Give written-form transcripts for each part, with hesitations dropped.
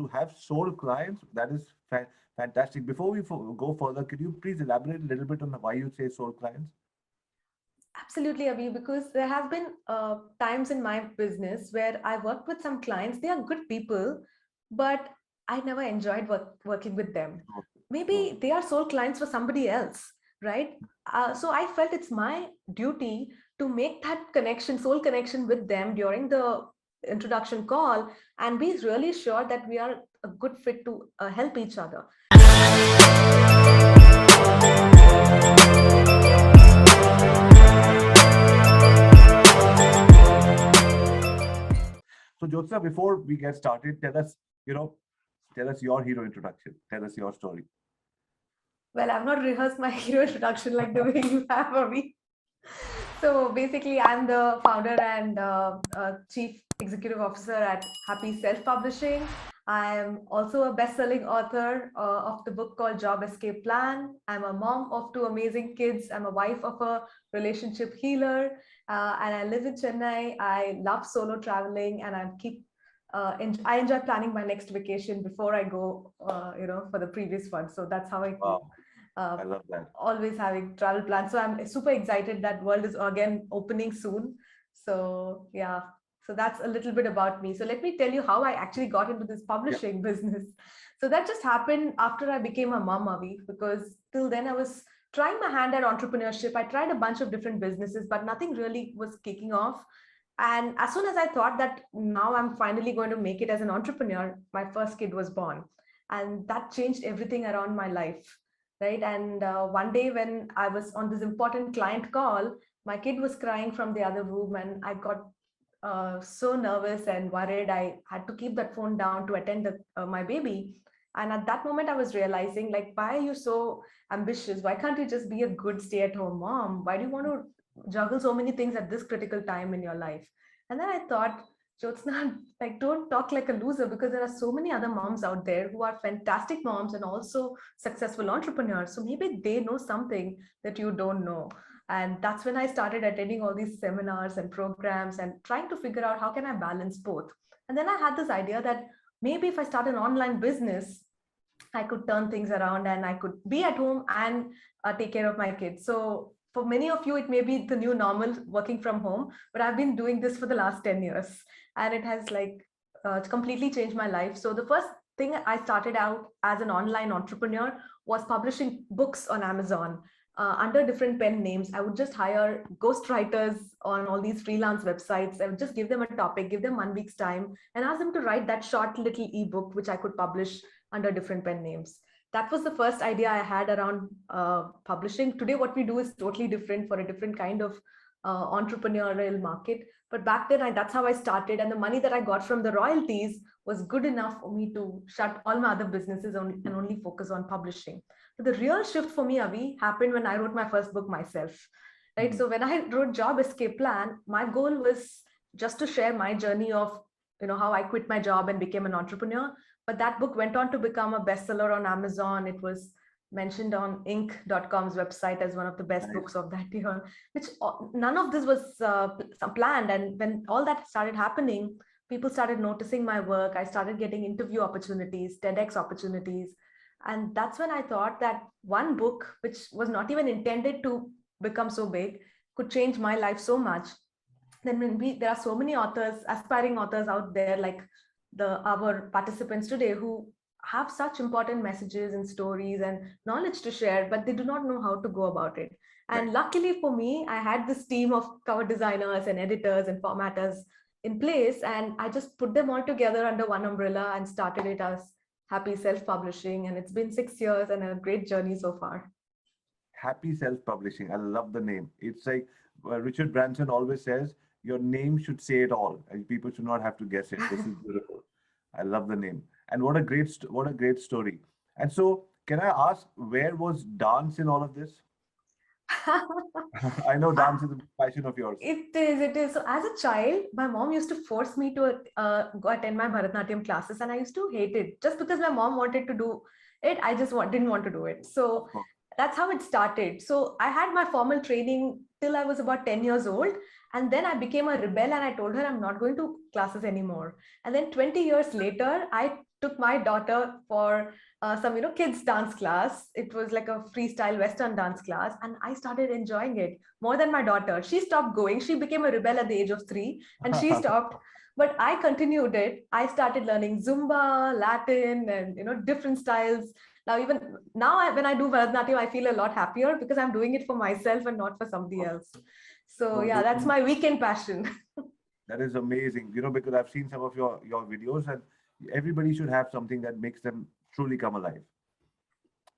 to have soul clients, that is fantastic. Before we go further, could you please elaborate a little bit on why you say soul clients? Absolutely, Abhi, because there have been times in my business where I worked with some clients. They are good people, but I never enjoyed working with them. True, true. Maybe they are soul clients for somebody else, right? So I felt it's my duty to make that connection, soul connection with them during the introduction call and be really sure that we are a good fit to help each other. So Jyotsna, before we get started, tell us your hero introduction. Tell us your story. Well, I've not rehearsed my hero introduction like the way you have, Abhi. So basically, I'm the founder and chief executive officer at Happy Self Publishing. I am also a best-selling author of the book called Job Escape Plan. I'm a mom of two amazing kids. I'm a wife of a relationship healer, and I live in Chennai. I love solo traveling, and I enjoy planning my next vacation before I go, for the previous one. So that's how I keep Wow, uh, I love that. always having travel plans. So I'm super excited that world is again opening soon. So yeah, so that's a little bit about me. So let me tell you how I actually got into this Yeah. publishing business. So that just happened after I became a mom, Avi, because till then I was trying my hand at entrepreneurship. I tried a bunch of different businesses, but nothing really was kicking off. And as soon as I thought that now I'm finally going to make it as an entrepreneur, my first kid was born. And that changed everything around my life, right? And one day when I was on this important client call, my kid was crying from the other room, and I got so nervous and worried. I had to keep that phone down to attend my baby. And at that moment, I was realizing, like, why are you so ambitious? Why can't you just be a good stay-at-home mom? Why do you want to juggle so many things at this critical time in your life? And then I thought, Jyotsna, like, don't talk like a loser, because there are so many other moms out there who are fantastic moms and also successful entrepreneurs. So maybe they know something that you don't know. And that's when I started attending all these seminars and programs and trying to figure out how can I balance both. And then I had this idea that maybe if I start an online business, I could turn things around and I could be at home and take care of my kids. So for many of you, it may be the new normal working from home, but I've been doing this for the last 10 years and it has completely changed my life. So the first thing I started out as an online entrepreneur was publishing books on Amazon. Under different pen names, I would just hire ghostwriters on all these freelance websites. I would just give them a topic, give them 1 week's time, and ask them to write that short little ebook, which I could publish under different pen names. That was the first idea I had around publishing. Today, what we do is totally different for a different kind of entrepreneurial market. But back then, that's how I started. And the money that I got from the royalties was good enough for me to shut all my other businesses and only focus on publishing. But the real shift for me, Avi, happened when I wrote my first book myself. Right. Mhm. So when I wrote Job Escape Plan, my goal was just to share my journey of how I quit my job and became an entrepreneur. But that book went on to become a bestseller on Amazon. It was mentioned on Inc.com's website as one of the best Nice. books of that year, which none of this was planned. And when all that started happening, people started noticing my work. I started getting interview opportunities, TEDx opportunities. And that's when I thought that one book, which was not even intended to become so big, could change my life so much. Then there are so many authors, aspiring authors out there, like our participants today, who have such important messages and stories and knowledge to share, but they do not know how to go about it. Right. And luckily for me, I had this team of cover designers and editors and formatters in place, and I just put them all together under one umbrella and started it as Happy Self Publishing. And it's been 6 years and a great journey so far. Happy self-publishing. I love the name. It's like Richard Branson always says, your name should say it all, and people should not have to guess it. This is beautiful. I love the name, and what a great story. And so, can I ask, where was dance in all of this? I know dance is a big passion of yours. It is, it is. So as a child, my mom used to force me to go attend my Bharatanatyam classes, and I used to hate it. Just because my mom wanted to do it, I just didn't want to do it. Of So course. that's how it started. So I had my formal training till I was about 10 years old. And then I became a rebel and I told her I'm not going to classes anymore. And then 20 years later, I took my daughter for some, kids dance class. It was like a freestyle Western dance class. And I started enjoying it more than my daughter. She stopped going. She became a rebel at the age of 3 and she stopped. But I continued it. I started learning Zumba, Latin, and, different styles. Now, even now, when I do Bharatanatyam, I feel a lot happier because I'm doing it for myself and not for somebody else. So No, yeah, that's my weekend passion. that is amazing. Because I've seen some of your videos, and everybody should have something that makes them truly come alive.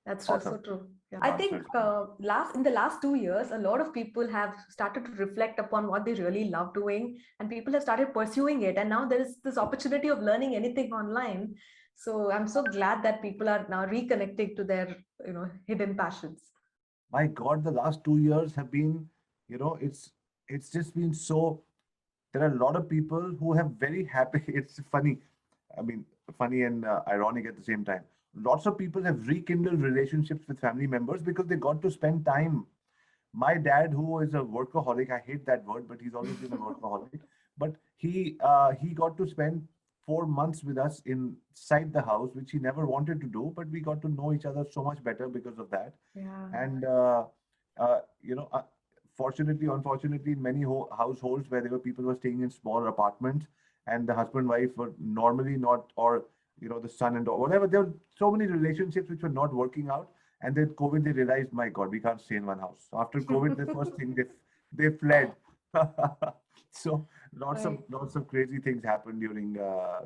That's just so Awesome. true. Yeah. I think Answers. last in the last 2 years, a lot of people have started to reflect upon what they really love doing, and people have started pursuing it. And now there is this opportunity of learning anything online. So I'm so glad that people are now reconnecting to their, hidden passions. My God, the last 2 years have been, it's just been so. There are a lot of people who have very happy. It's funny. I mean, funny and ironic at the same time. Lots of people have rekindled relationships with family members because they got to spend time. My dad, who is a workaholic, I hate that word, but he's always been a workaholic. But he got to spend 4 months with us inside the house, which he never wanted to do. But we got to know each other so much better because of that. Yeah. And uh, you know, uh, fortunately, unfortunately, in many households where there were people who were staying in smaller apartments, and the husband wife were normally not, or the son and daughter, whatever. There were so many relationships which were not working out, and then COVID, they realized, my God, we can't stay in one house. So after COVID, the first thing they fled. So Right. lots of crazy things happened during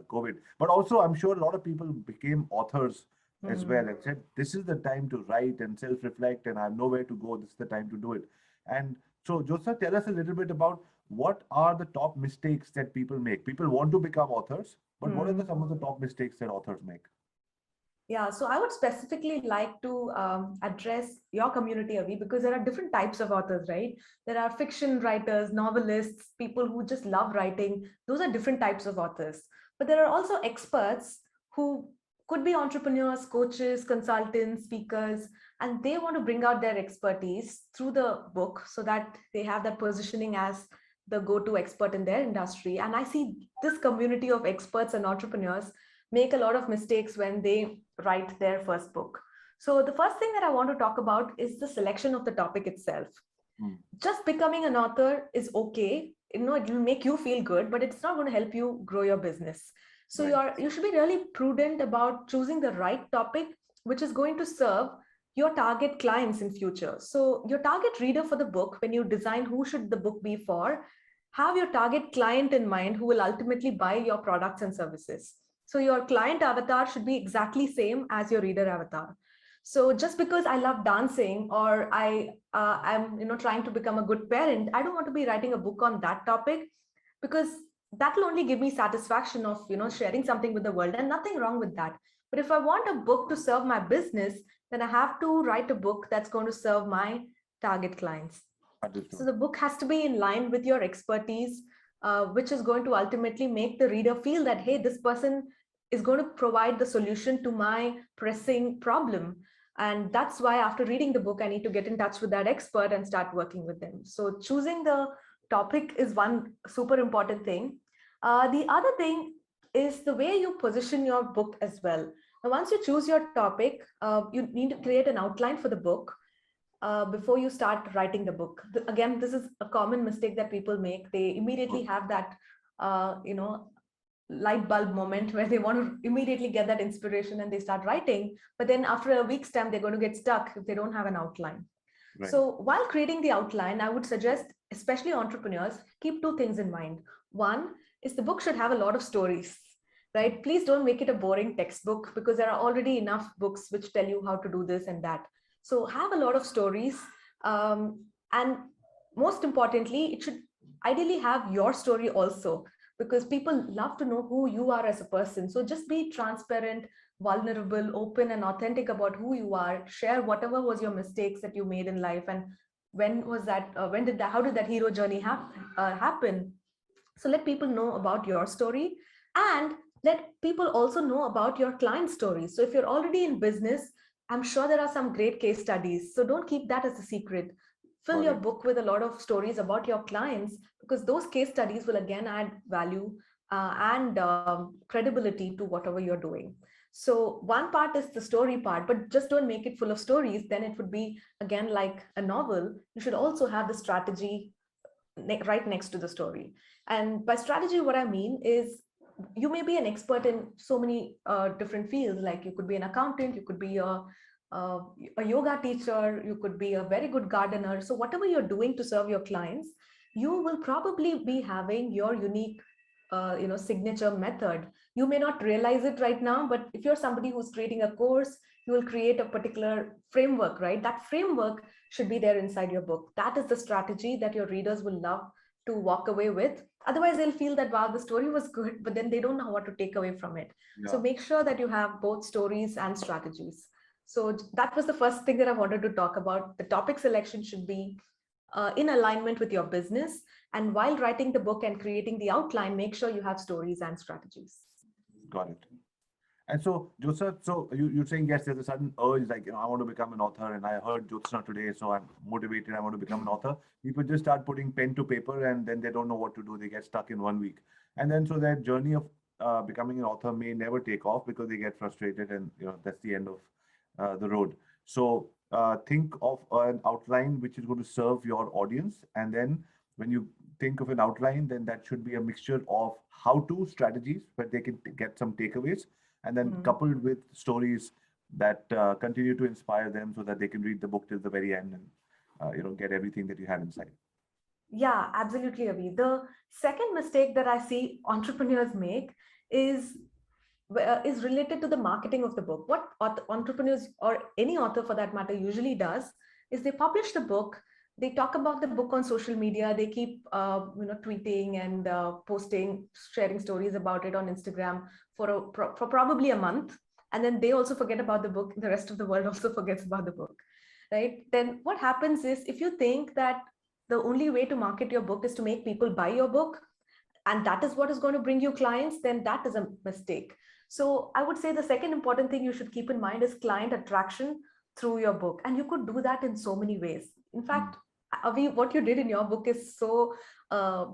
COVID. But also, I'm sure a lot of people became authors as well Hmm. and said, this is the time to write and self-reflect, and I have nowhere to go. This is the time to do it. And so, Jyotsna, tell us a little bit about what are the top mistakes that people make. People want to become authors, but what are Hmm. some of the top mistakes that authors make? Yeah, so I would specifically like to address your community, Avi, because there are different types of authors, right? There are fiction writers, novelists, people who just love writing. Those are different types of authors. But there are also experts who could be entrepreneurs, coaches, consultants, speakers, and they want to bring out their expertise through the book so that they have that positioning as the go-to expert in their industry. And I see this community of experts and entrepreneurs make a lot of mistakes when they write their first book. So, the first thing that I want to talk about is the selection of the topic itself. Mm, Just becoming an author is okay. It will make you feel good, but it's not going to help you grow your business. So, right. you should be really prudent about choosing the right topic, which is going to serve your target clients in future. So, your target reader for the book, when you design who should the book be for, have your target client in mind who will ultimately buy your products and services. So your client avatar should be exactly same as your reader avatar. So just because I love dancing or I'm trying to become a good parent, I don't want to be writing a book on that topic because that will only give me satisfaction of sharing something with the world, and nothing wrong with that. But if I want a book to serve my business, then I have to write a book that's going to serve my target clients. So Understood. the book has to be in line with your expertise, which is going to ultimately make the reader feel that, hey, this person is going to provide the solution to my pressing problem. And that's why after reading the book, I need to get in touch with that expert and start working with them. So choosing the topic is one super important thing. The other thing is the way you position your book as well. Now, once you choose your topic, you need to create an outline for the book before you start writing the book. Again, this is a common mistake that people make. They immediately Good. have that, light bulb moment where they want to immediately get that inspiration and they start writing. But then after a week's time, they're going to get stuck if they don't have an outline. Right. So while creating the outline, I would suggest, especially entrepreneurs, keep two things in mind. One is the book should have a lot of stories, right? Please don't make it a boring textbook because there are already enough books which tell you how to do this and that. So have a lot of stories. And most importantly, it should ideally have your story also because people love to know who you are as a person. So just be transparent, vulnerable, open, and authentic about who you are. Share whatever was your mistakes that you made in life, and when was that? When did that? How did that hero journey happen? So let people know about your story, and let people also know about your client story. So if you're already in business, I'm sure there are some great case studies. So don't keep that as a secret. fill Got your it. book with a lot of stories about your clients, because those case studies will again add value and credibility to whatever you're doing. So one part is the story part, but just don't make it full of stories. Then it would be again like a novel. You should also have the strategy right next to the story. And by strategy, what I mean is you may be an expert in so many different fields. Like you could be an accountant, you could be uh, a yoga teacher, you could be a very good gardener. So whatever you're doing to serve your clients, you will probably be having your unique signature method. You may not realize it right now, but if you're somebody who's creating a course, you will create a particular framework, right? That framework should be there inside your book. That is the strategy that your readers will love to walk away with. Otherwise, they'll feel that, wow, the story was good, but then they don't know what to take away from it. So Yeah. make sure that you have both stories and strategies. So that was the first thing that I wanted to talk about. The topic selection should be in alignment with your business. And while writing the book and creating the outline, make sure you have stories and strategies. Got it. And so, Jyotsna, so you're saying, yes, there's a sudden urge, like, I want to become an author, and I heard Jyotsna today, so I'm motivated, I want to become an author. People just start putting pen to paper, and then they don't know what to do. They get stuck in 1 week. And then, so that journey of becoming an author may never take off because they get frustrated, and, that's the end of the road. So, think of an outline which is going to serve your audience. And then, when you think of an outline, then that should be a mixture of how-to strategies where they can get some takeaways, and then Mhm. coupled with stories that continue to inspire them so that they can read the book till the very end and get everything that you have inside. Yeah, absolutely, Avi. The second mistake that I see entrepreneurs make is is related to the marketing of the book. What entrepreneurs or any author for that matter usually does is they publish the book, they talk about the book on social media, they keep tweeting and posting, sharing stories about it on Instagram for probably a month, and then they also forget about the book. The rest of the world also forgets about the book, right? Then what happens is if you think that the only way to market your book is to make people buy your book, and that is what is going to bring you clients, then that is a mistake. So I would say the second important thing you should keep in mind is client attraction through your book. And you could do that in so many ways. In Mm. fact, Avi, what you did in your book is so, uh,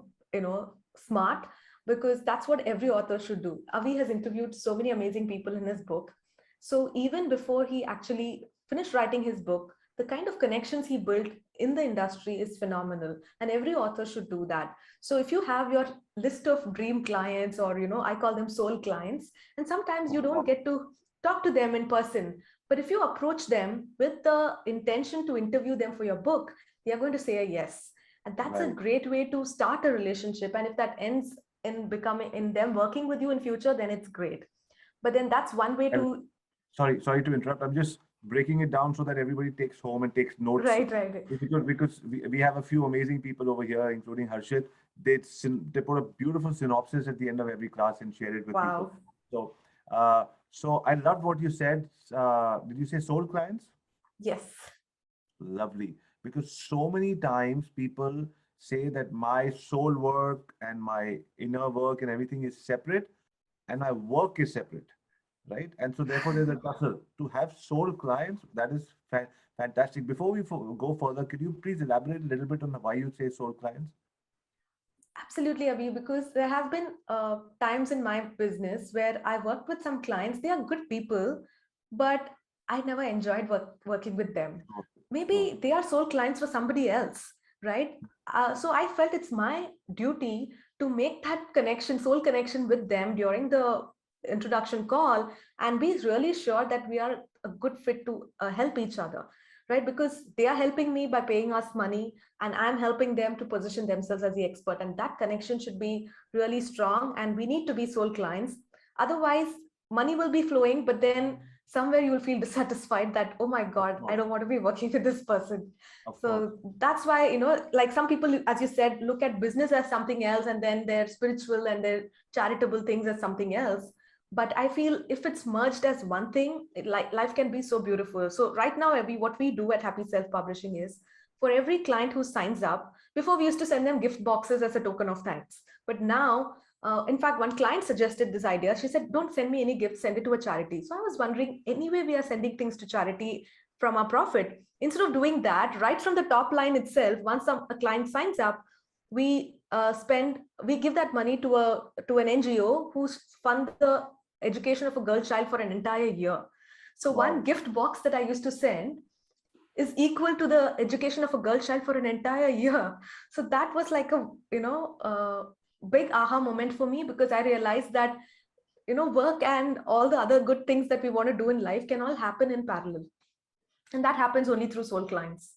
smart, because that's what every author should do. Avi has interviewed so many amazing people in his book. So even before he actually finished writing his book, the kind of connections he built in the industry is phenomenal. And every author should do that. So if you have your list of dream clients, or I call them soul clients, and sometimes you don't get to talk to them in person, but if you approach them with the intention to interview them for your book, they are going to say a yes. And that's a Right. great way to start a relationship. And if that ends in becoming in them working with you in future, then it's great. But then that's one way And to. sorry to interrupt. I'm just breaking it down so that everybody takes home and takes notes. Right. Because we have a few amazing people over here, including Harshit. They put a beautiful synopsis at the end of every class and share it with people. Wow. So I loved what you said. Did you say soul clients? Yes. Lovely. Because so many times people say that my soul work and my inner work and everything is separate, and my work is separate, right? And so therefore there's a tussle. To have soul clients, that is fantastic. Before we go further, could you please elaborate a little bit on why you say soul clients? Absolutely, Avi, because there have been times in my business where I worked with some clients. They are good people, but I never enjoyed working with them. True. True. Maybe they are soul clients for somebody else, right? So I felt it's my duty to make that connection, soul connection with them during the introduction call, and be really sure that we are a good fit to help each other, right? Because they are helping me by paying us money, and I'm helping them to position themselves as the expert. And that connection should be really strong. And we need to be soul clients. Otherwise, money will be flowing, but then somewhere you will feel dissatisfied that, oh my Of God, I course. don't want to be working with this person. Of course. So that's why, like some people, as you said, look at business as something else, and then their spiritual and their charitable things as something else. But I feel if it's merged as one thing, like life can be so beautiful. So right now, Abby, what we do at Happy Self Publishing is, for every client who signs up, before we used to send them gift boxes as a token of thanks. But now, in fact, one client suggested this idea. She said, don't send me any gifts, send it to a charity. So I was wondering, anyway, we are sending things to charity. from our profit. Instead of doing that, right from the top line itself, once a client signs up, we give that money to an NGO who fund the education of a girl child for an entire year. So one Wow. gift box that I used to send is equal to the education of a girl child for an entire year. So that was like a big aha moment for me, because I realized that work and all the other good things that we want to do in life can all happen in parallel, and that happens only through soul clients.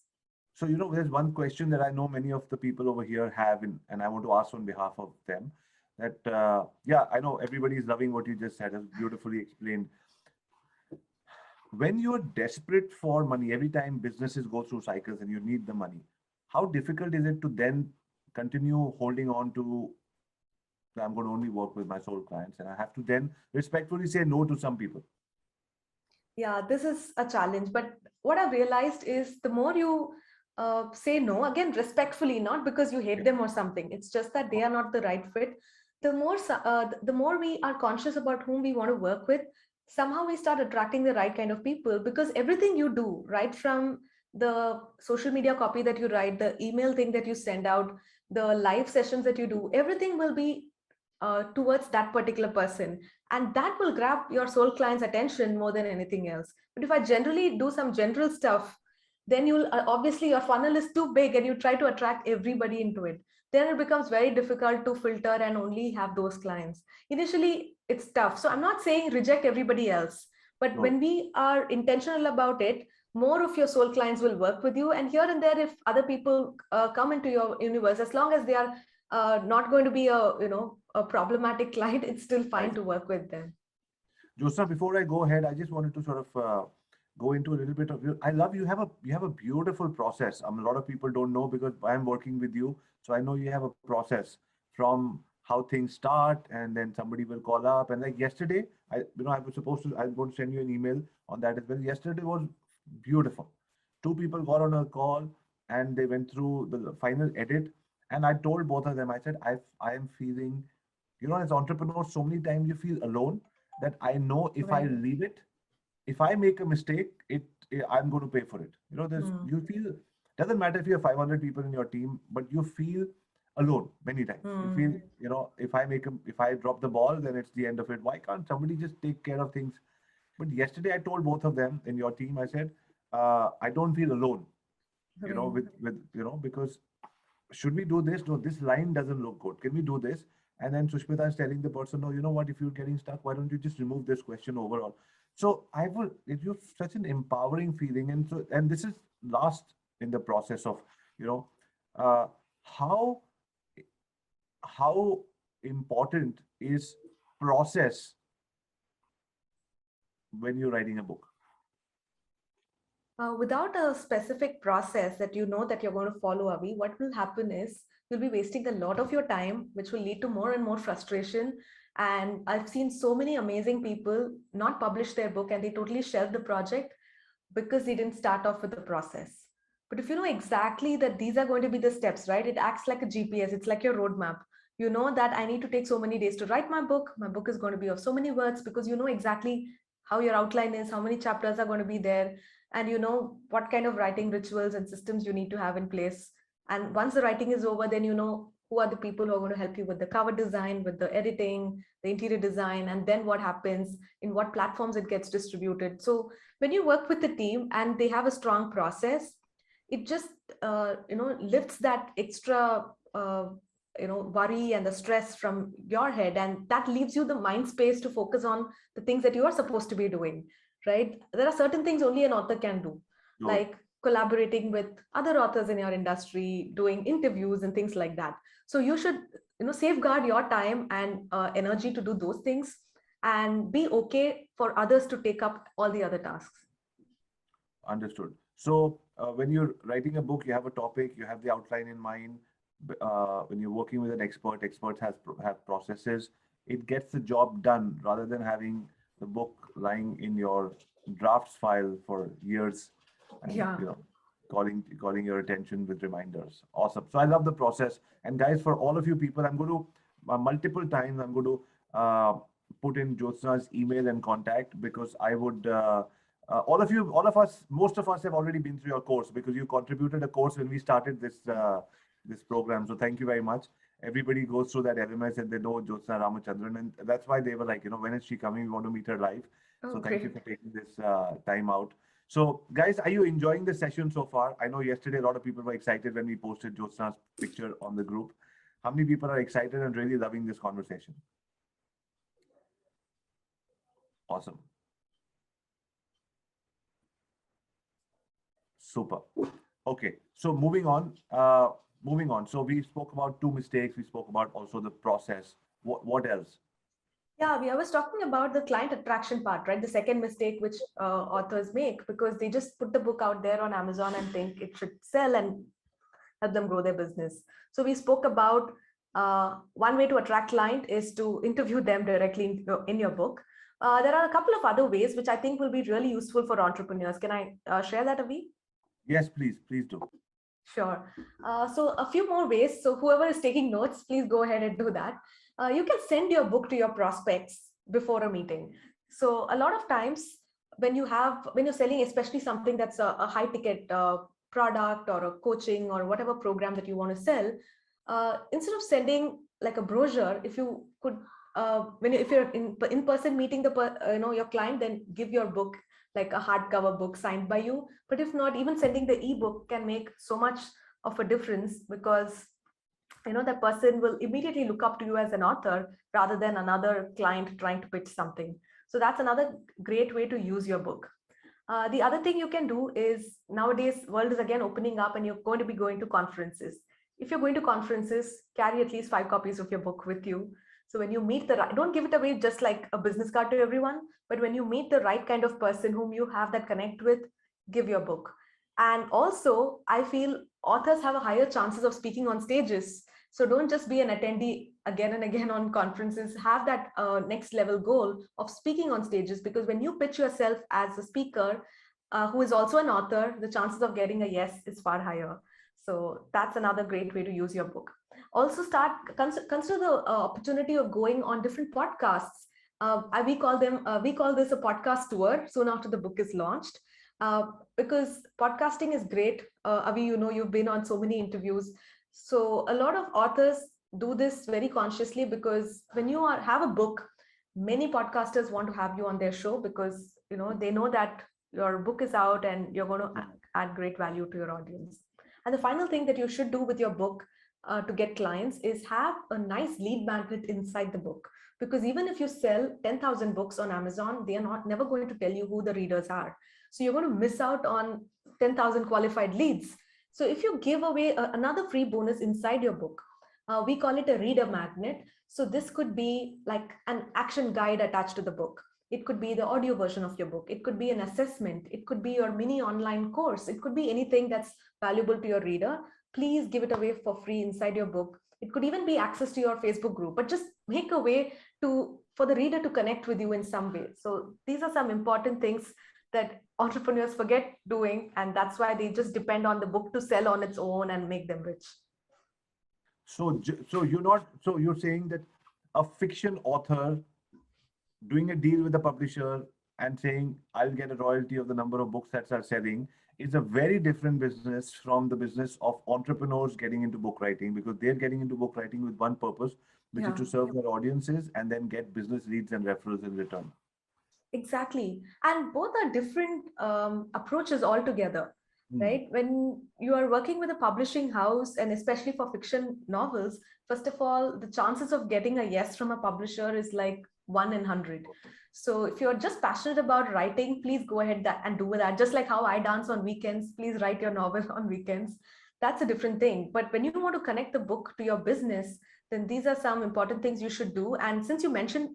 So, there's one question that I know many of the people over here have, and I want to ask on behalf of them that, yeah, I know everybody is loving what you just said, as beautifully explained. When you're desperate for money, every time businesses go through cycles and you need the money, how difficult is it to then continue holding on to, I'm going to only work with my soul clients, and I have to then respectfully say no to some people? Yeah, this is a challenge. But what I've realized is the more you say no, again, respectfully, not because you hate Yeah. them or something, it's just that they are not the right fit. The more we are conscious about whom we want to work with, somehow we start attracting the right kind of people, because everything you do, right from the social media copy that you write, the email thing that you send out, the live sessions that you do, everything will be towards that particular person, and that will grab your soul client's attention more than anything else. But if I generally do some general stuff, then you'll obviously your funnel is too big and you try to attract everybody into it, then it becomes very difficult to filter and only have those clients. Initially it's tough, so I'm not saying reject everybody else, but No. when we are intentional about it, more of your soul clients will work with you. And here and there, if other people come into your universe, as long as they are not going to be a problematic client, it's still fine Right. to work with them. Joseph, before I go ahead, I just wanted to sort of go into a little bit of you. I love you have a beautiful process. A lot of people don't know because I'm working with you, so I know you have a process from how things start, and then somebody will call up. And like yesterday, I was supposed to. I'm going to send you an email on that as well. Yesterday was beautiful. Two people got on a call and they went through the final edit, and I told both of them. I said, I am feeling, as entrepreneurs, so many times you feel alone that I know if I Right. leave it, if I make a mistake, I'm going to pay for it. There's Mm. you feel doesn't matter if you have 500 people in your team, but you feel alone many times. You feel, Mm. if I drop the ball, then it's the end of it. Why can't somebody just take care of things? But yesterday I told both of them in your team, I said, I don't feel alone, Right. because should we do this? No, this line doesn't look good. Can we do this? And then Sushmita is telling the person, no, you know what? If you're getting stuck, why don't you just remove this question overall? So it was such an empowering feeling. And this is last in the process of, you know, uh, how, how important is process when you're writing a book? Without a specific process that you know that you're going to follow, Avi, what will happen is you'll be wasting a lot of your time, which will lead to more and more frustration. And I've seen so many amazing people not publish their book and they totally shelve the project because they didn't start off with the process. But if you know exactly that these are going to be the steps, right? It acts like a GPS, it's like your roadmap. You know that I need to take so many days to write my book. My book is going to be of so many words, because you know exactly how your outline is, how many chapters are going to be there, and you know what kind of writing rituals and systems you need to have in place. And once the writing is over, then you know who are the people who are going to help you with the cover design, with the editing, the interior design, and then what happens, in what platforms it gets distributed. So when you work with the team and they have a strong process, it just lifts that extra worry and the stress from your head, and that leaves you the mind space to focus on the things that you are supposed to be doing. Right, there are certain things only an author can do, Sure. like collaborating with other authors in your industry, doing interviews and things like that. So you should safeguard your time and energy to do those things, and be okay for others to take up all the other tasks. Understood. So when you're writing a book, you have a topic, you have the outline in mind. When you're working with an expert, experts have processes. It gets the job done rather than having the book lying in your drafts file for years, and Yeah. calling your attention with reminders. Awesome. So I love the process. And guys, for all of you people, I'm going to multiple times I'm going to put in Jyotsna's email and contact, because I would. all of you, all of us, most of us have already been through your course because you contributed a course when we started this program. So thank you very much. Everybody goes through that LMS and they know Jyotsna Ramachandran, and that's why they were like, when is she coming? We want to meet her live. Oh, So thank you great. for taking this time out. So guys, are you enjoying the session so far? I know yesterday a lot of people were excited when we posted Jyotsna's picture on the group. How many people are excited and really loving this conversation? Awesome. Super. Okay. So moving on. So we spoke about two mistakes. We spoke about also the process. What else? Yeah, I was talking about the client attraction part, right? The second mistake which authors make because they just put the book out there on Amazon and think it should sell and help them grow their business. So we spoke about one way to attract client is to interview them directly in your book. There are a couple of other ways which I think will be really useful for entrepreneurs. Can I share that, Avi? Yes, please do. Sure. So a few more ways. So whoever is taking notes, please go ahead and do that. You can send your book to your prospects before a meeting. So a lot of times when you're selling, especially something that's a high ticket product or a coaching or whatever program that you want to sell, instead of sending like a brochure, if you could, if you're in person meeting your client, then give your book like a hardcover book signed by you. But if not, even sending the ebook can make so much of a difference because that person will immediately look up to you as an author rather than another client trying to pitch something. So that's another great way to use your book. The other thing you can do is nowadays world is again opening up and you're going to be going to conferences. If you're going to conferences, carry at least 5 copies of your book with you. So when you meet the right, don't give it away just like a business card to everyone, but when you meet the right kind of person whom you have that connect with, give your book. And also, I feel authors have a higher chances of speaking on stages. So don't just be an attendee again and again on conferences. Have that next level goal of speaking on stages, because when you pitch yourself as a speaker who is also an author, the chances of getting a yes is far higher. So that's another great way to use your book. Also, consider the opportunity of going on different podcasts. We call this a podcast tour soon after the book is launched. Because podcasting is great. Avi, you've been on so many interviews. So a lot of authors do this very consciously because when you have a book, many podcasters want to have you on their show because they know that your book is out and you're going to add great value to your audience. And the final thing that you should do with your book to get clients is have a nice lead magnet inside the book. Because even if you sell 10,000 books on Amazon, they are never going to tell you who the readers are. So you're going to miss out on 10,000 qualified leads. So if you give away another free bonus inside your book, we call it a reader magnet. So this could be like an action guide attached to the book. It could be the audio version of your book. It could be an assessment. It could be your mini online course. It could be anything that's valuable to your reader. Please give it away for free inside your book. It could even be access to your Facebook group, but just make a way for the reader to connect with you in some way. So these are some important things that entrepreneurs forget doing, and that's why they just depend on the book to sell on its own and make them rich. So you're saying that a fiction author doing a deal with the publisher and saying I'll get a royalty of the number of books that are selling is a very different business from the business of entrepreneurs getting into book writing, because they're getting into book writing with one purpose, which is to serve their audiences and then get business leads and referrals in return. Exactly. And both are different approaches altogether, right? When you are working with a publishing house, and especially for fiction novels, first of all, the chances of getting a yes from a publisher is like 1 in 100. So if you're just passionate about writing, please go ahead and do that. Just like how I dance on weekends, please write your novel on weekends. That's a different thing. But when you want to connect the book to your business, then these are some important things you should do. And since you mentioned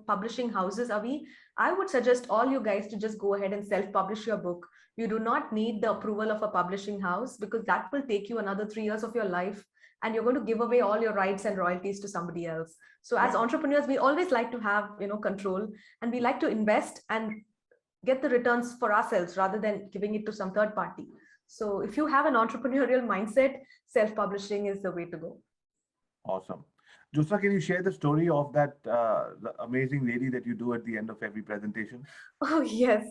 publishing houses, Avi, I would suggest all you guys to just go ahead and self-publish your book. You do not need the approval of a publishing house because that will take you another 3 years of your life, and you're going to give away all your rights and royalties to somebody else. So as entrepreneurs, we always like to have control, and we like to invest and get the returns for ourselves rather than giving it to some third party. So if you have an entrepreneurial mindset, self-publishing is the way to go. Awesome. Jyotsna, can you share the story of that the amazing lady that you do at the end of every presentation? Oh, yes.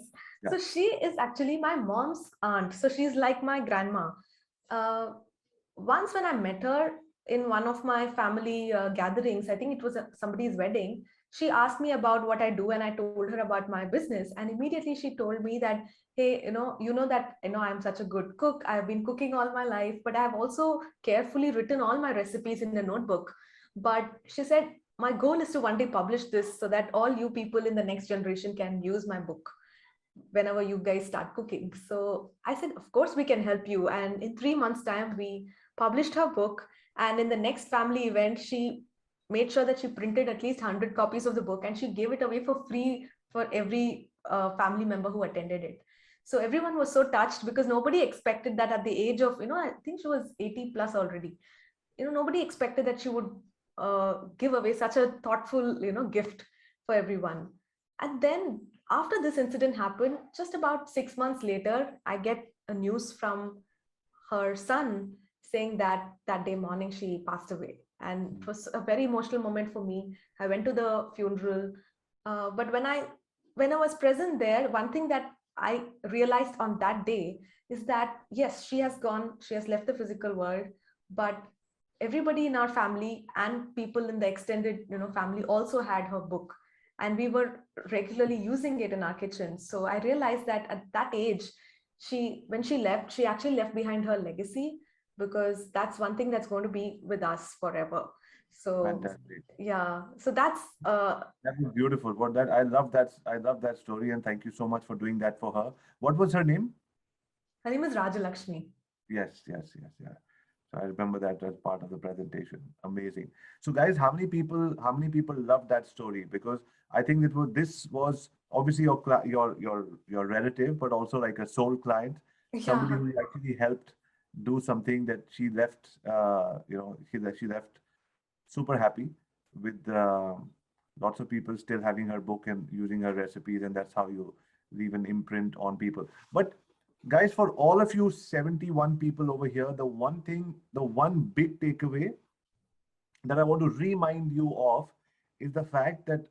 So she is actually my mom's aunt. So she's like my grandma. Uh, Once when I met her in one of my family gatherings, I think it was somebody's wedding, she asked me about what I do and I told her about my business. And immediately she told me that, hey, you know that, I'm such a good cook. I've been cooking all my life, but I've also carefully written all my recipes in a notebook. But she said, my goal is to one day publish this so that all you people in the next generation can use my book whenever you guys start cooking. So I said, of course, we can help you. And in 3 months' time, we published her book. And in the next family event, she made sure that she printed at least 100 copies of the book and she gave it away for free for every family member who attended it. So everyone was so touched because nobody expected that at the age of, I think she was 80 plus already. Nobody expected that she would give away such a thoughtful, gift for everyone. And then after this incident happened, just about 6 months later, I get a news from her son saying that that day morning she passed away. And it was a very emotional moment for me. I went to the funeral, but when I was present there, one thing that I realized on that day is that yes, she has gone, she has left the physical world, but everybody in our family and people in the extended family also had her book, and we were regularly using it in our kitchen. So I realized that at that age, when she left, she actually left behind her legacy, because that's one thing that's going to be with us forever. So Fantastic. yeah, so that's That was beautiful. What that I love that story, and thank you so much for doing that for her. What was her name? her name is Rajalakshmi. Yes, yes, yes, yeah. So I remember that as part of the presentation. Amazing. So guys, how many people love that story? Because I think this was obviously your relative, but also like a soul client, somebody Yeah. who actually helped do something that she left. She left super happy with lots of people still having her book and using her recipes, and that's how you leave an imprint on people. But guys, for all of you 71 people over here, the one big takeaway that I want to remind you of is the fact that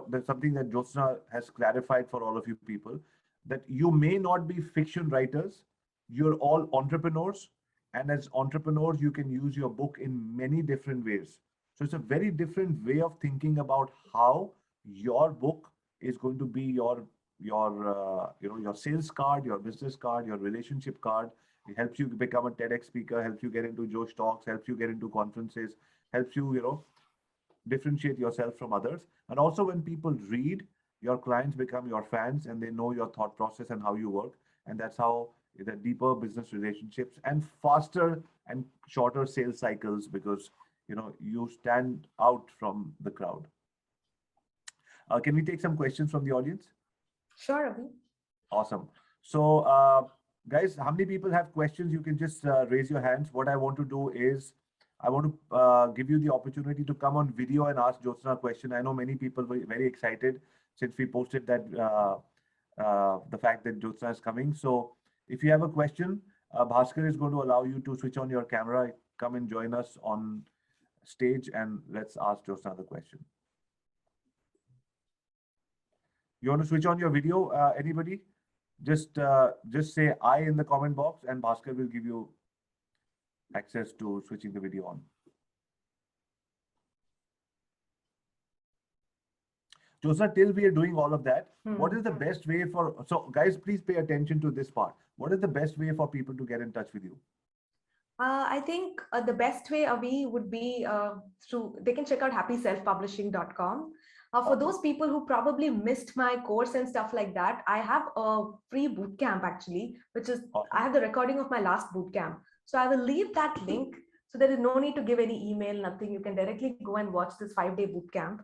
that's something that Jyotsna has clarified for all of you people, that you may not be fiction writers, you're all entrepreneurs, and as entrepreneurs, you can use your book in many different ways. So it's a very different way of thinking about how your book is going to be your sales card, your business card, your relationship card. It helps you become a TEDx speaker, helps you get into Josh Talks, helps you get into conferences, helps you differentiate yourself from others. And also, when people read, your clients become your fans and they know your thought process and how you work. And that's how the deeper business relationships and faster and shorter sales cycles, because you stand out from the crowd. Can we take some questions from the audience? Sure, Abhi. Awesome. So, guys, how many people have questions? You can just raise your hands. What I want to do is, I want to give you the opportunity to come on video and ask Jyotsna a question. I know many people were very excited since we posted that the fact that Jyotsna is coming. So, if you have a question, Bhaskar is going to allow you to switch on your camera, come and join us on stage, and let's ask Jyotsna the question. You want to switch on your video, anybody? Just say I in the comment box, and Bhaskar will give you access to switching the video on. Jyotsna, till we are doing all of that, what is the best way so guys, please pay attention to this part. What is the best way for people to get in touch with you? I think the best way, Avi, would be they can check out happyselfpublishing.com. For those people who probably missed my course and stuff like that, I have a free boot camp actually, which is, I have the recording of my last boot camp. So I will leave that link. So there is no need to give any email, nothing. You can directly go and watch this 5-day boot camp.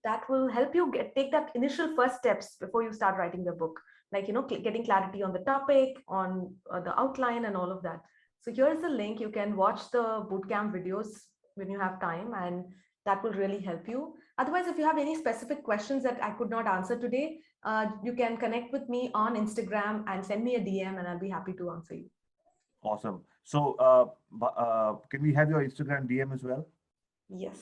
That will help you take that initial first steps before you start writing the book. Like, getting clarity on the topic, on the outline and all of that. So here's the link. You can watch the bootcamp videos when you have time, and that will really help you. Otherwise, if you have any specific questions that I could not answer today, you can connect with me on Instagram and send me a DM, and I'll be happy to answer you. Awesome. So, can we have your Instagram DM as well? Yes.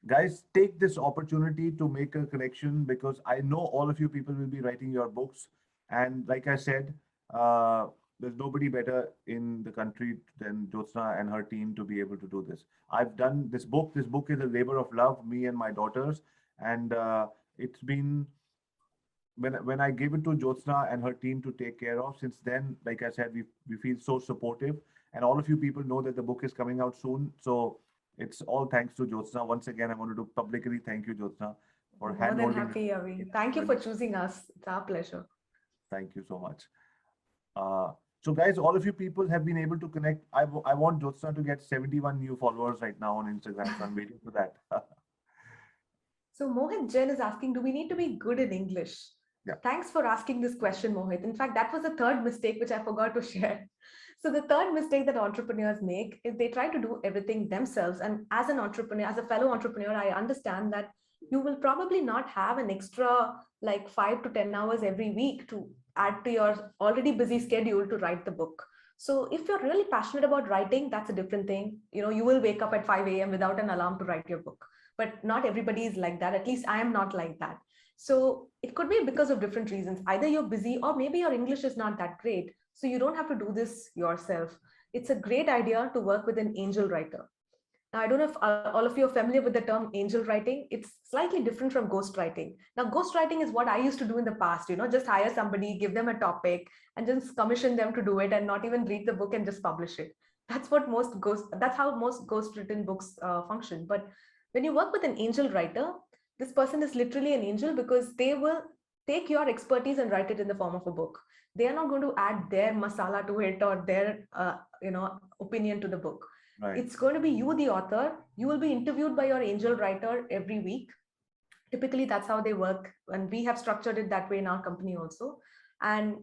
Guys, take this opportunity to make a connection, because I know all of you people will be writing your books. And like I said, uh, there's nobody better in the country than Jyotsna and her team to be able to do this. I've done this book. This book is a labor of love, me and my daughters. And it's been, when I gave it to Jyotsna and her team to take care of, since then, like I said, we feel so supportive. And all of you people know that the book is coming out soon. So it's all thanks to Jyotsna. Once again, I wanted to publicly thank you, Jyotsna, for More than hand-holding happy, Avi. this Thank you for journey. choosing us. It's our pleasure. Thank you so much. So guys, all of you people have been able to connect. I want Jyotsna to get 71 new followers right now on Instagram. So I'm waiting for that. So Mohit Jain is asking, do we need to be good in English? Yeah. Thanks for asking this question, Mohit. In fact, that was the third mistake which I forgot to share. So the third mistake that entrepreneurs make is they try to do everything themselves. And as an entrepreneur, as a fellow entrepreneur, I understand that you will probably not have an extra like 5 to 10 hours every week to add to your already busy schedule to write the book. So if you're really passionate about writing, that's a different thing. You know, you will wake up at 5 a.m. without an alarm to write your book. But not everybody is like that. At least I am not like that. So it could be because of different reasons. Either you're busy or maybe your English is not that great. So you don't have to do this yourself. It's a great idea to work with an angel writer. Now, I don't know if all of you are familiar with the term angel writing. It's slightly different from ghost writing. Now, ghost writing is what I used to do in the past, just hire somebody, give them a topic, and just commission them to do it and not even read the book and just publish it. That's how most ghost written books function. But when you work with an angel writer, this person is literally an angel because they will take your expertise and write it in the form of a book. They are not going to add their masala to it or their, opinion to the book. Right. It's going to be you, the author. You will be interviewed by your angel writer every week. Typically, that's how they work. And we have structured it that way in our company also. And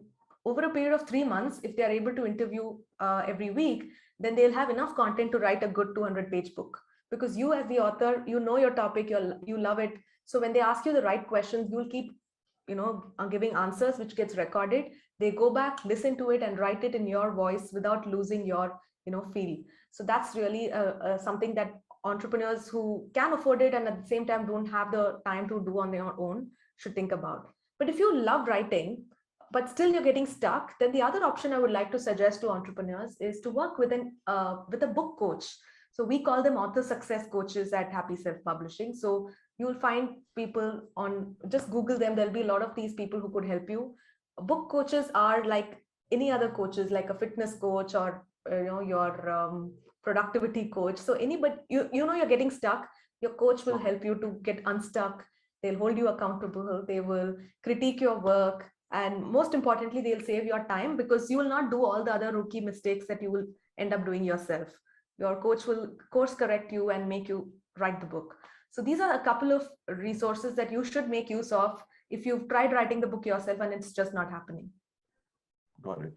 over a period of 3 months, if they are able to interview every week, then they'll have enough content to write a good 200-page book. Because you, as the author, you know your topic, you love it. So when they ask you the right questions, you'll keep, giving answers, which gets recorded. They go back, listen to it, and write it in your voice without losing your, feel. So that's really something that entrepreneurs who can afford it and at the same time don't have the time to do on their own should think about. But if you love writing, but still you're getting stuck, then the other option I would like to suggest to entrepreneurs is to work with a book coach. So we call them author success coaches at Happy Self Publishing. So you'll find people on, just Google them. There'll be a lot of these people who could help you. Book coaches are like any other coaches, like a fitness coach or your productivity coach. So anybody, you're getting stuck, your coach will help you to get unstuck. They'll hold you accountable. They will critique your work. And most importantly, they'll save your time because you will not do all the other rookie mistakes that you will end up doing yourself. Your coach will course correct you and make you write the book. So these are a couple of resources that you should make use of if you've tried writing the book yourself and it's just not happening. Got it.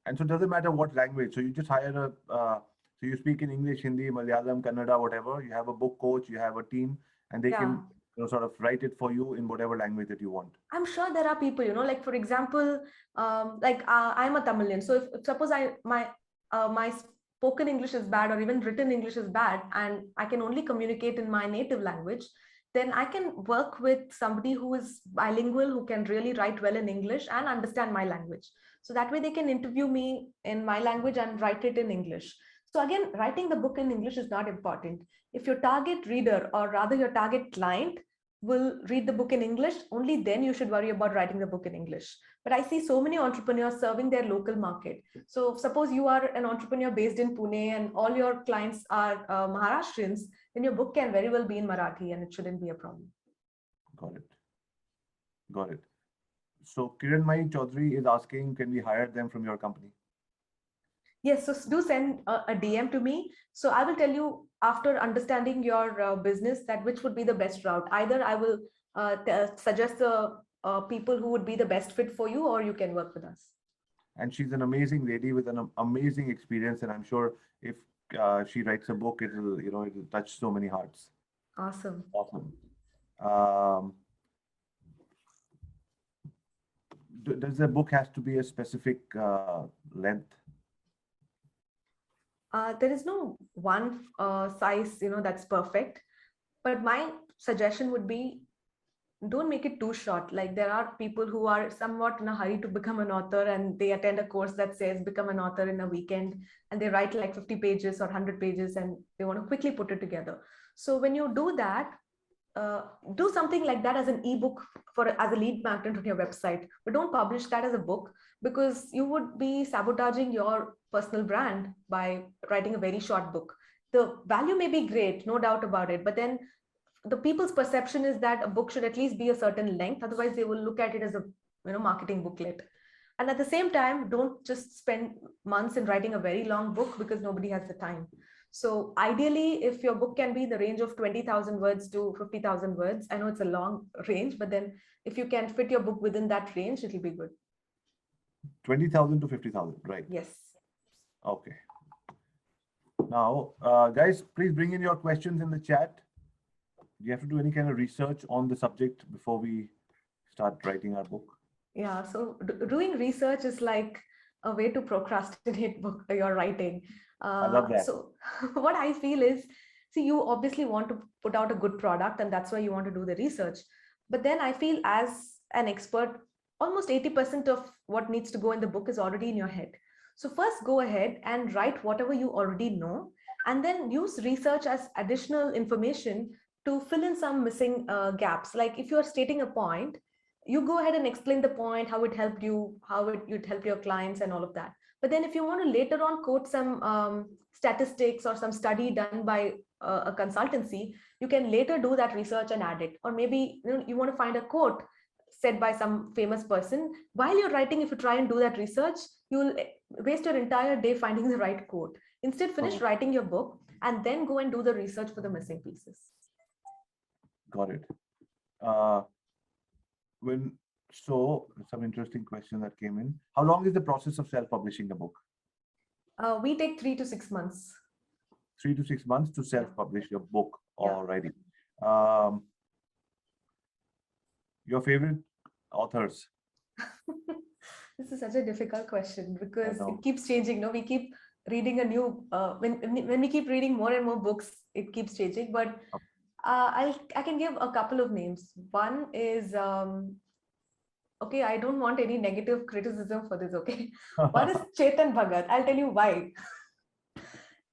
And so it doesn't matter what language. So you just hire so you speak in English, Hindi, Malayalam, Kannada, whatever. You have a book coach, you have a team, and they can sort of write it for you in whatever language that you want. I'm sure there are people, like for example, I'm a Tamilian. So if suppose my spoken English is bad or even written English is bad, and I can only communicate in my native language, then I can work with somebody who is bilingual, who can really write well in English and understand my language. So that way they can interview me in my language and write it in English. So again, writing the book in English is not important. If your target reader, or rather your target client, will read the book in English, only then you should worry about writing the book in English. But I see so many entrepreneurs serving their local market. So suppose you are an entrepreneur based in Pune and all your clients are Maharashtrians, then your book can very well be in Marathi and it shouldn't be a problem. Got it. Got it. So Kiranmai Chaudhary is asking, can we hire them from your company? Yes, so do send a DM to me. So I will tell you after understanding your business that which would be the best route. Either I will suggest the people who would be the best fit for you, or you can work with us. And she's an amazing lady with an amazing experience, and I'm sure if she writes a book, it'll touch so many hearts. Awesome. Does the book has to be a specific length? There is no one size, that's perfect. But my suggestion would be, don't make it too short. Like, there are people who are somewhat in a hurry to become an author, and they attend a course that says become an author in a weekend, and they write like 50 pages or 100 pages, and they want to quickly put it together. So when you do that, do something like that as an ebook, for as a lead magnet on your website, but don't publish that as a book, because you would be sabotaging your personal brand by writing a very short book. The value may be great, no doubt about it, but then the people's perception is that a book should at least be a certain length, otherwise they will look at it as a marketing booklet. And at the same time, don't just spend months in writing a very long book, because nobody has the time. So ideally, if your book can be in the range of 20,000 words to 50,000 words, I know it's a long range, but then if you can fit your book within that range, it'll be good. 20,000 to 50,000, right? Yes. Okay. Now, guys, please bring in your questions in the chat. Do you have to do any kind of research on the subject before we start writing our book? Yeah, so doing research is like a way to procrastinate book your writing. I love that. So what I feel is, see, you obviously want to put out a good product, and that's why you want to do the research. But then I feel, as an expert, almost 80% of what needs to go in the book is already in your head. So first go ahead and write whatever you already know, and then use research as additional information to fill in some missing gaps. Like, if you're stating a point, you go ahead and explain the point, how it helped you, how it would help your clients, and all of that. But then if you want to later on quote some statistics or some study done by a consultancy, you can later do that research and add it. Or maybe you want to find a quote said by some famous person. While you're writing, if you try and do that research, you'll waste your entire day finding the right quote. Instead, finish writing your book and then go and do the research for the missing pieces. Got it. Some interesting question that came in. How long is the process of self-publishing a book? We take 3 to 6 months. 3 to 6 months to self-publish your book or writing. Your favorite authors? This is such a difficult question, because it keeps changing. No, we keep reading a new. When we keep reading more and more books, it keeps changing. But I can give a couple of names. One is okay. I don't want any negative criticism for this. Okay, one is Chetan Bhagat. I'll tell you why.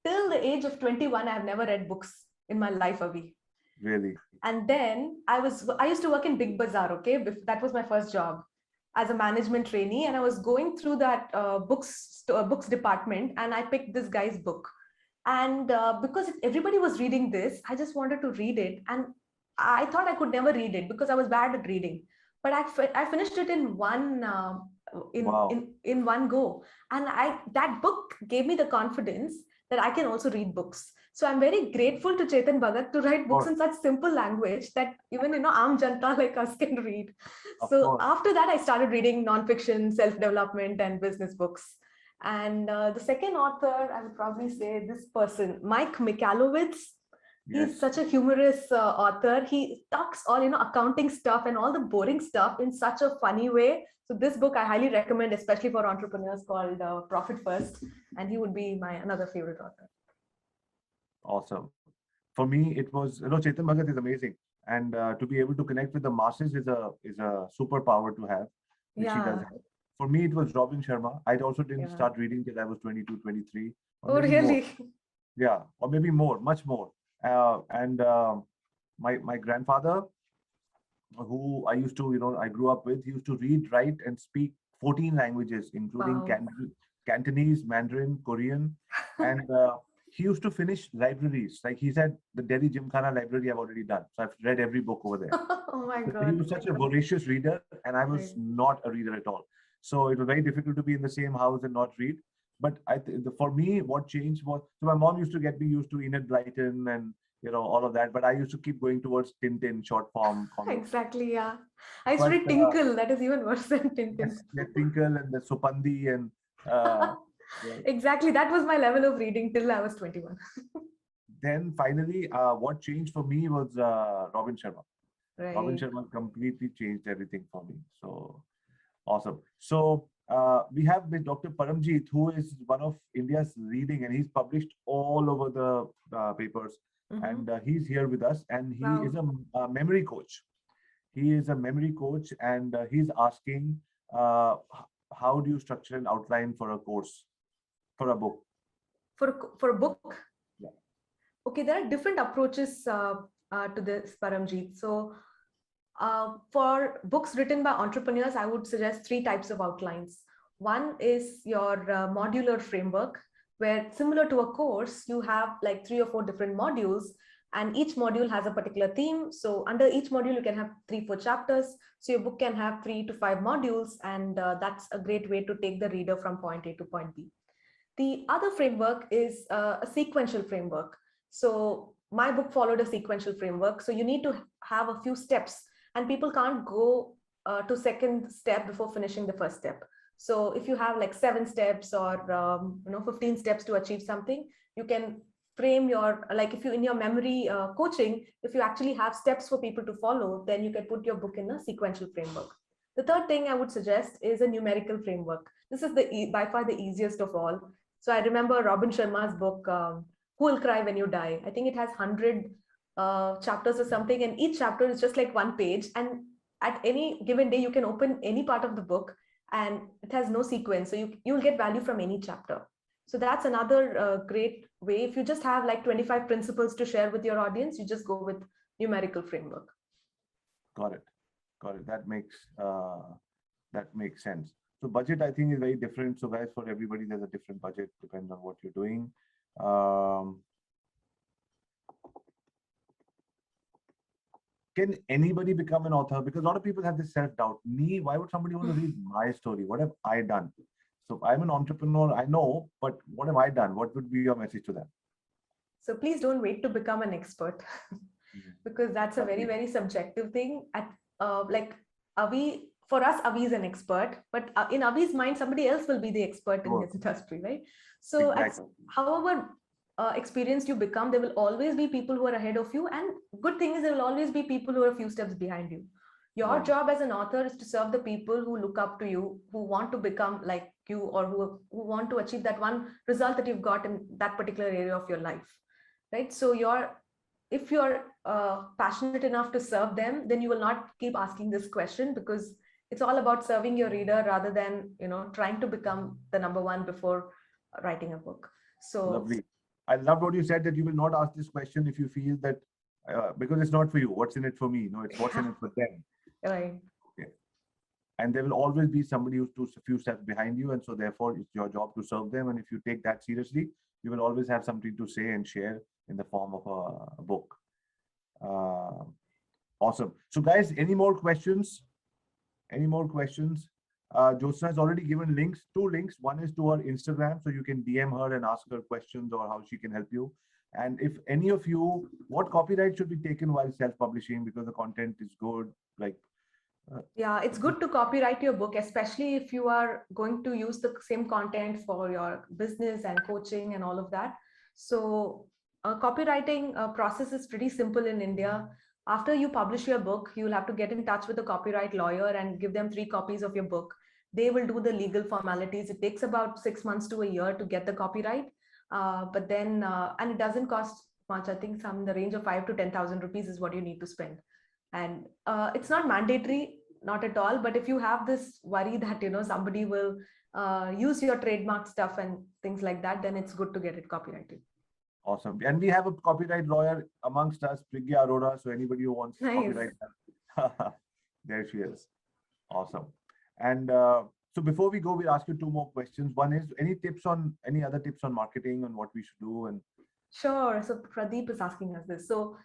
Till the age of 21, I have never read books in my life, Avi. Really? And then I used to work in Big Bazaar. Okay, that was my first job as a management trainee, and I was going through that books department, and I picked this guy's book. And because everybody was reading this, I just wanted to read it, and I thought I could never read it because I was bad at reading. But I finished it in one in one go, and that book gave me the confidence that I can also read books. So I'm very grateful to Chetan Bhagat to write books in such simple language that even Aam Janta like us can read. So after that, I started reading nonfiction, self-development, and business books. And the second author, I would probably say this person, Mike Michalowicz. Yes. He's such a humorous author. He talks all accounting stuff and all the boring stuff in such a funny way. So this book I highly recommend, especially for entrepreneurs, called Profit First, and he would be my another favorite author. Awesome. For me, it was Chetan Bhagat is amazing, and to be able to connect with the masses is a superpower to have, which he does have. For me, it was Robin Sharma. I also didn't start reading till I was 22, 23. Oh, really? More. Yeah, or maybe more, much more. My grandfather, who I used to, I grew up with, he used to read, write, and speak 14 languages, including Cantonese, Mandarin, Korean, and he used to finish libraries. Like he said, the Delhi Gymkhana library I've already done. So I've read every book over there. Oh my God. He was such a voracious reader, and I was not a reader at all. So it was very difficult to be in the same house and not read. But for me, what changed was, so my mom used to get me used to Enid Blyton and all of that. But I used to keep going towards Tintin, short form comics. Exactly, yeah. I used to read Tinkle. That is even worse than Tintin. Yes, Tinkle and the Supandi and. Exactly, that was my level of reading till I was 21. Then finally, what changed for me was Robin Sharma. Right. Robin Sharma completely changed everything for me. So awesome. So we have with Dr. Paramjeet, who is one of India's leading, and he's published all over the papers. and he's here with us, and he is Wow. a memory coach. He is a memory coach, and he's asking, how do you structure an outline for a course, for a book? For a book, Yeah. okay, there are different approaches to this, Paramjeet. So for books written by entrepreneurs, I would suggest three types of outlines. One is your modular framework, where similar to a course, you have like 3 or 4 different modules, and each module has a particular theme. So under each module, you can have 3, 4 chapters. So your book can have 3 to 5 modules, and that's a great way to take the reader from point A to point B. The other framework is a sequential framework. So my book followed a sequential framework. So you need to have a few steps, and people can't go to second step before finishing the first step. So if you have like 7 steps or 15 steps to achieve something, you can frame your, like if you in your memory coaching, if you actually have steps for people to follow, then you can put your book in a sequential framework. The third thing I would suggest is a numerical framework. This is by far the easiest of all. So I remember Robin Sharma's book, Who Will Cry When You Die? I think it has 100 chapters or something, and each chapter is just like one page. And at any given day, you can open any part of the book, and it has no sequence. So you'll get value from any chapter. So that's another great way. If you just have like 25 principles to share with your audience, you just go with numerical framework. Got it. Got it. That makes sense. So budget, I think, is very different. So guys, for everybody, there's a different budget, depends on what you're doing. Can anybody become an author? Because a lot of people have this self-doubt. Me, why would somebody want to read my story? What have I done? So I'm an entrepreneur, I know, but what have I done? What would be your message to them? So please don't wait to become an expert because that's a very, Lovely. very subjective thing. At like Avi, for us, Avi is an expert, but in Avi's mind, somebody else will be the expert in Sure. his industry, right? So Exactly. however experienced you become, there will always be people who are ahead of you, and good thing is there will always be people who are a few steps behind you. Your Right. job as an author is to serve the people who look up to you, who want to become like you, or who want to achieve that one result that you've got in that particular area of your life, right? So if you're passionate enough to serve them, then you will not keep asking this question, because it's all about serving your reader rather than trying to become the number one before writing a book. So Lovely. I loved what you said, that you will not ask this question if you feel that because it's not for you. What's in it for me? No, it's what's in it for them. right. Okay. And there will always be somebody who's a few steps behind you, and so therefore it's your job to serve them. And if you take that seriously, you will always have something to say and share in the form of a book. Awesome. So guys, any more questions? Any more questions? Jyotsna has already given links, 2 links. One is to her Instagram, so you can DM her and ask her questions or how she can help you. And if any of you, what copyright should be taken while self-publishing, because the content is good, like yeah, it's good to copyright your book, especially if you are going to use the same content for your business and coaching and all of that. So copywriting process is pretty simple in India. After you publish your book, you'll have to get in touch with the copyright lawyer and give them 3 copies of your book. They will do the legal formalities. It takes about 6 months to a year to get the copyright. But then, and it doesn't cost much. I think some in the range of 5 to 10,000 rupees is what you need to spend. And it's not mandatory, not at all. But if you have this worry that somebody will use your trademark stuff and things like that, then it's good to get it copyrighted. awesome. And we have a copyright lawyer amongst us, Prigya Arora. So anybody who wants copyright, there she is. Awesome. And so before we go, we'll ask you 2 more questions. One is any other tips on marketing, on what we should do? And sure. So Pradeep is asking us this. So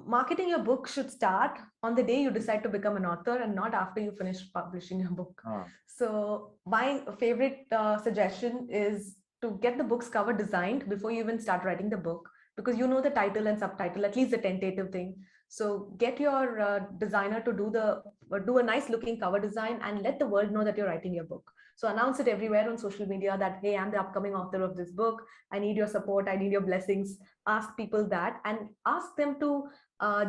marketing your book should start on the day you decide to become an author, and not after you finish publishing your book. So my favorite suggestion is to get the book's cover designed before you even start writing the book, because the title and subtitle, at least the tentative thing. So get your designer to do a nice looking cover design, and let the world know that you're writing your book. So announce it everywhere on social media that, hey, I'm the upcoming author of this book. I need your support. I need your blessings. Ask people that, and ask them to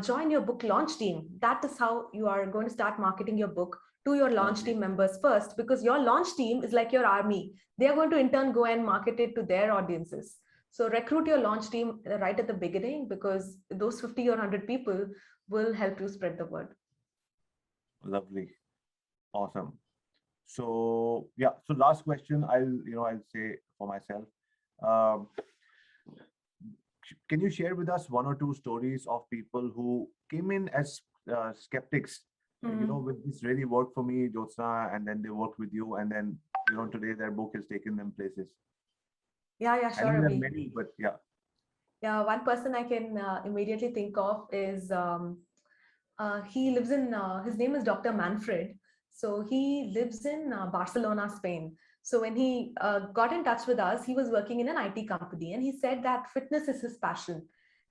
join your book launch team. That is how you are going to start marketing your book to your launch team members first, because your launch team is like your army. They are going to in turn go and market it to their audiences. So recruit your launch team right at the beginning, because those 50 or 100 people will help you spread the word. Lovely. Awesome. So yeah, so last question, I'll say for myself. Um, can you share with us one or two stories of people who came in as skeptics, with this really worked for me, Jyotsna, and then they worked with you, and then today their book has taken them places. Yeah, I know sure, there are Avi. many, but yeah. Yeah, one person I can immediately think of is he lives in, his name is Dr. Manfred. So he lives in Barcelona, Spain. So when he got in touch with us, he was working in an IT company, and he said that fitness is his passion.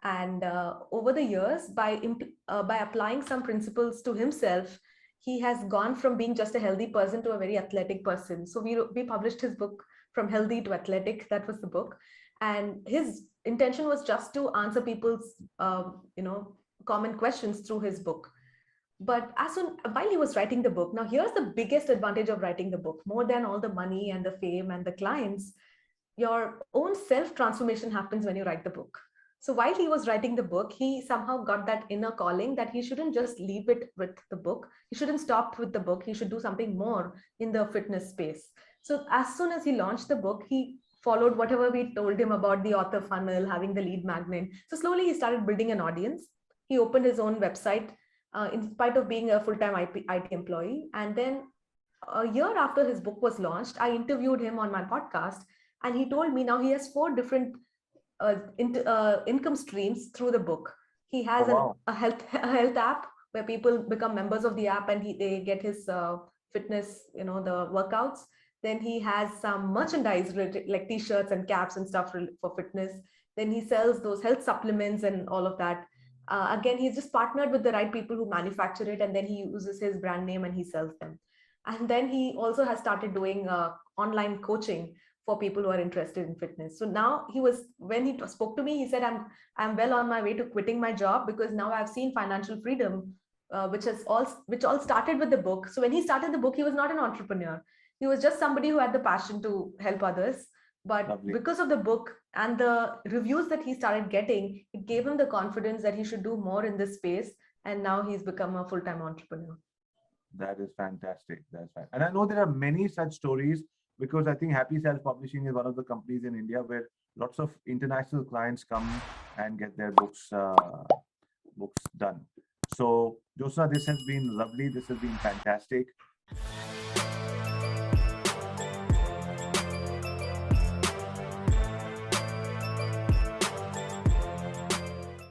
And over the years, by applying some principles to himself, he has gone from being just a healthy person to a very athletic person. So we published his book, From Healthy to Athletic. That was the book, and his intention was just to answer people's common questions through his book. But as soon while he was writing the book, now here's the biggest advantage of writing the book, more than all the money and the fame and the clients, your own self transformation happens when you write the book. So while he was writing the book, he somehow got that inner calling that he shouldn't just leave it with the book. He shouldn't stop with the book. He should do something more in the fitness space. So as soon as he launched the book, he followed whatever we told him about the author funnel, having the lead magnet. So slowly he started building an audience. He opened his own website in spite of being a full-time IT employee. And then a year after his book was launched, I interviewed him on my podcast, and he told me now he has four different income streams through the book. He Oh, has wow. a health app where people become members of the app, and they get his fitness, the workouts. Then he has some merchandise like t-shirts and caps and stuff for fitness. Then he sells those health supplements and all of that. Again, he's just partnered with the right people who manufacture it, and then he uses his brand name and he sells them. And then he also has started doing online coaching for people who are interested in fitness. So now when he spoke to me, he said, I'm well on my way to quitting my job, because now I've seen financial freedom, which all started with the book. So when he started the book, he was not an entrepreneur. He was just somebody who had the passion to help others. But Lovely. because of the book and the reviews that he started getting, it gave him the confidence that he should do more in this space. And now he's become a full-time entrepreneur. That is fantastic. That's fine. And I know there are many such stories, because I think Happy Self Publishing is one of the companies in India where lots of international clients come and get their books done. So, Jyotsna, this has been lovely. This has been fantastic.